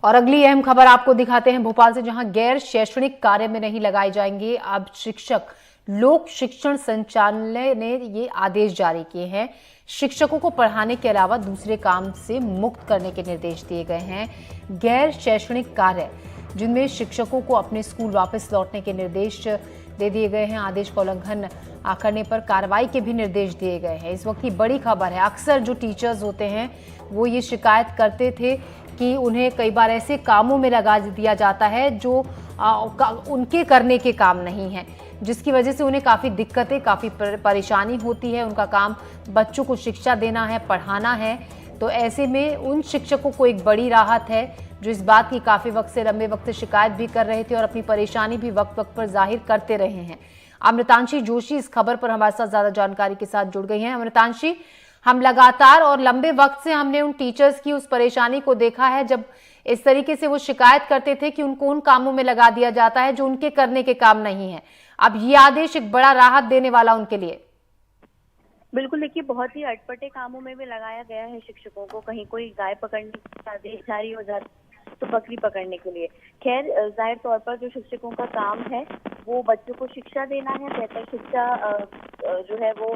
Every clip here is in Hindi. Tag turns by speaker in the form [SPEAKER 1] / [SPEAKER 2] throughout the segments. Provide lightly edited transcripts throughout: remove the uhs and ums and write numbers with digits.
[SPEAKER 1] और अगली अहम खबर आपको दिखाते हैं भोपाल से, जहां गैर शैक्षणिक कार्य में नहीं लगाए जाएंगे अब शिक्षक। लोक शिक्षण संचालनालय ने ये आदेश जारी किए हैं। शिक्षकों को पढ़ाने के अलावा दूसरे काम से मुक्त करने के निर्देश दिए गए हैं। गैर शैक्षणिक कार्य जिनमें शिक्षकों को अपने स्कूल वापस लौटने के निर्देश दे दिए गए हैं। आदेश का उल्लंघन करने पर कार्रवाई के भी निर्देश दिए गए हैं। इस वक्त की बड़ी खबर है, अक्सर जो टीचर्स होते हैं वो ये शिकायत करते थे कि उन्हें कई बार ऐसे कामों में लगा दिया जाता है जो उनके करने के काम नहीं है, जिसकी वजह से उन्हें काफ़ी दिक्कतें, काफ़ी परेशानी होती है। उनका काम बच्चों को शिक्षा देना है, पढ़ाना है। तो ऐसे में उन शिक्षकों को एक बड़ी राहत है जो इस बात की काफ़ी वक्त से, लंबे वक्त से शिकायत भी कर रहे थे और अपनी परेशानी भी वक्त वक्त पर जाहिर करते रहे हैं। अमृतांशी जोशी इस खबर पर हमारे साथ ज़्यादा जानकारी के साथ जुड़ गई हैं। अमृतांशी, हम लगातार और लंबे वक्त से हमने उन टीचर्स की उस परेशानी को देखा है जब इस तरीके से वो शिकायत करते थे कि उनको उन कामों में लगा दिया जाता है जो उनके करने के काम नहीं है। अब ये आदेश एक बड़ा राहत देने वाला उनके लिए।
[SPEAKER 2] बिल्कुल, देखिए बहुत ही अटपटे कामों में भी लगाया गया है शिक्षकों को। कहीं कोई गाय पकड़ने का आदेश जारी हो जाता तो बकरी पकड़ने के लिए। खैर, जाहिर तौर पर जो शिक्षकों का काम है वो बच्चों को शिक्षा देना है, बेहतर शिक्षा जो है वो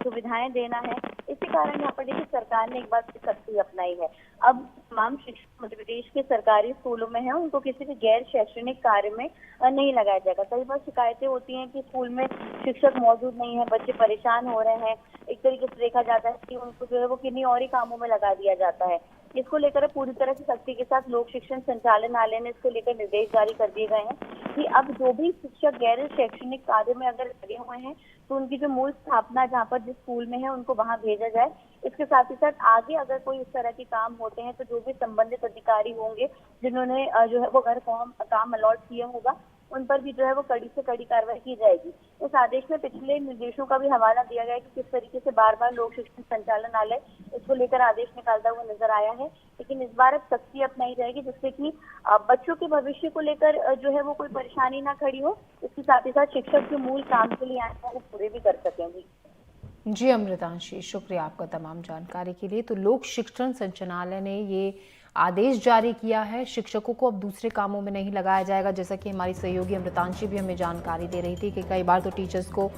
[SPEAKER 2] सुविधाएं देना है। इसी कारण यहाँ पर देखिए सरकार ने एक बात की सख्ती अपनाई है। अब तमाम शिक्षक मध्य प्रदेश के सरकारी स्कूलों में हैं, उनको किसी भी गैर शैक्षणिक कार्य में नहीं लगाया जाएगा। कई बार शिकायतें होती हैं कि स्कूल में शिक्षक मौजूद नहीं है, बच्चे परेशान हो रहे हैं। एक तरीके से देखा जाता है कि उनको जो है वो किन्हीं और ही कामों में लगा दिया जाता है। इसको लेकर पूरी तरह से सख्ती के साथ लोक शिक्षण संचालनालय ने इसको लेकर निर्देश जारी कर दिए गए हैं कि अब जो भी शिक्षक गैर शैक्षणिक कार्य में अगर लगे हुए हैं तो उनकी जो मूल स्थापना जहाँ पर जिस स्कूल में है उनको वहां भेजा जाए। इसके साथ ही साथ आगे अगर कोई इस तरह के काम होते हैं तो जो भी संबंधित अधिकारी होंगे जिन्होंने जो है वो घर काम अलॉट किया होगा उन पर भी जो है वो कड़ी से कड़ी कार्रवाई की जाएगी। इस आदेश में पिछले निर्देशों का भी हवाला दिया गया है कि किस तरीके से बार बार लोक शिक्षण संचालनालय इसको लेकर आदेश निकालता हुआ नजर आया है, लेकिन इस बार अब सख्ती अपनाई जाएगी जिससे कि बच्चों के भविष्य को लेकर जो है वो कोई परेशानी ना खड़ी हो। इसके साथ ही साथ शिक्षक जो मूल काम के लिए आए हैं वो पूरे भी कर सकेंगे।
[SPEAKER 1] जी अमृतांशी, शुक्रिया आपका तमाम जानकारी के लिए। तो लोक शिक्षण संचालनालय ने ये आदेश जारी किया है, शिक्षकों को अब दूसरे कामों में नहीं लगाया जाएगा। जैसा कि हमारी सहयोगी अमृतांशी भी हमें जानकारी दे रही थी कि कई बार तो टीचर्स को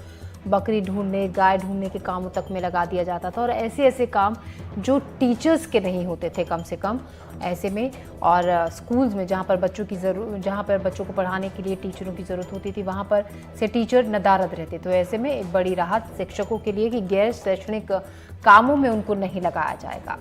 [SPEAKER 1] बकरी ढूंढने, गाय ढूंढने के कामों तक में लगा दिया जाता था और ऐसे ऐसे काम जो टीचर्स के नहीं होते थे कम से कम ऐसे में। और स्कूल्स में जहाँ पर बच्चों को पढ़ाने के लिए टीचरों की ज़रूरत होती थी वहाँ पर से टीचर नदारद रहते। तो ऐसे में एक बड़ी राहत शिक्षकों के लिए कि गैर शैक्षणिक कामों में उनको नहीं लगाया जाएगा।